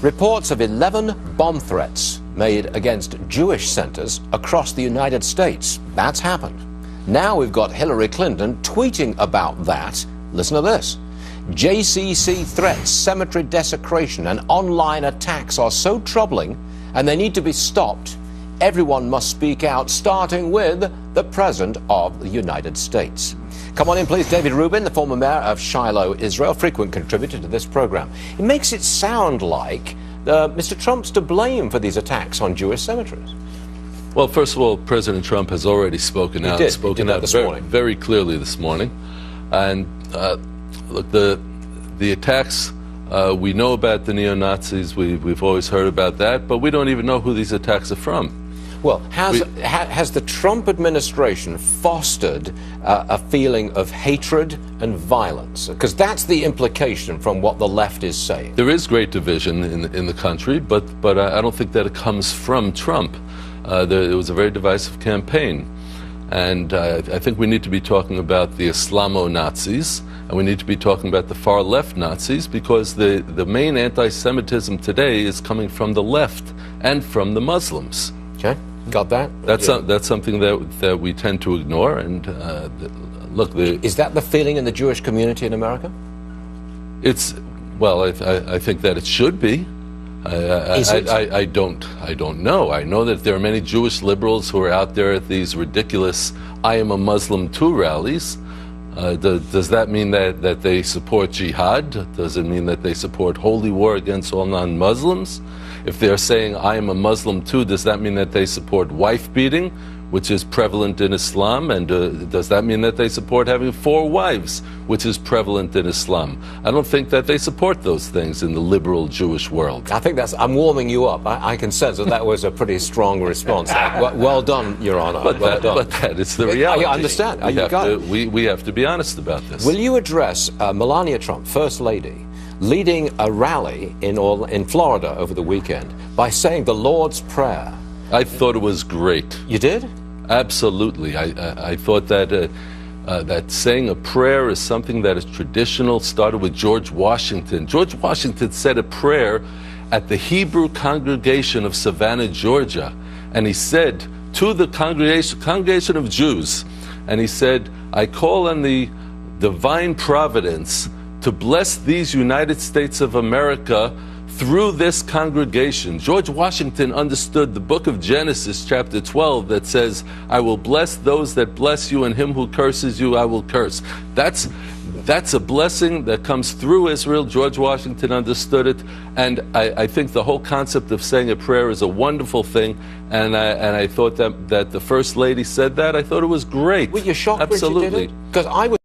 Reports of 11 bomb threats made against Jewish centers across the United States. That's happened. Now we've got Hillary Clinton tweeting about that. Listen to this. JCC threats, cemetery desecration, and online attacks are so troubling, and they need to be stopped. Everyone must speak out, starting with the President of the United States. Come on in, please. David Rubin, the former mayor of Shiloh, Israel, frequent contributor to this program. It makes it sound like Mr. Trump's to blame for these attacks on Jewish cemeteries. Well, first of all, President Trump has already spoken out very clearly this morning. And look, the attacks, we know about the neo-Nazis. We've always heard about that, but we don't even know who these attacks are from. Well, has the Trump administration fostered a feeling of hatred and violence? Because that's the implication from what the left is saying. There is great division in the country, but I don't think that it comes from Trump. It was a very divisive campaign. And I think we need to be talking about the Islamo-Nazis, and we need to be talking about the far-left Nazis, because the main anti-Semitism today is coming from the left and from the Muslims. Okay. Got that? That's something that we tend to ignore. And look, is that the feeling in the Jewish community in America? Well, I think that it should be. I don't know. I know that there are many Jewish liberals who are out there at these ridiculous "I am a Muslim too" rallies. Does that mean that they support jihad? Does it mean that they support holy war against all non-Muslims? If they're saying "I am a Muslim too," does that mean that they support wife beating, which is prevalent in Islam? And does that mean that they support having 4 wives, which is prevalent in Islam? I don't think that they support those things in the liberal Jewish world. I think I'm warming you up. I can sense that was a pretty strong response. Well done, Your Honor. But that is the reality. I understand. We have to be honest about this. Will you address Melania Trump, First Lady, leading a rally in Florida over the weekend by saying the Lord's Prayer? I thought it was great. You did? Absolutely. I thought that that saying a prayer is something that is traditional, started with George Washington. George Washington said a prayer at the Hebrew congregation of Savannah, Georgia. And he said to the congregation of Jews, and he said, "I call on the divine providence to bless these United States of America through this congregation." George Washington understood the book of Genesis, chapter 12, that says, "I will bless those that bless you, and him who curses you, I will curse." That's a blessing that comes through Israel. George Washington understood it, and I think the whole concept of saying a prayer is a wonderful thing, and I thought that the First Lady said that. I thought it was great. Were you shocked Absolutely. when she did it? Because I was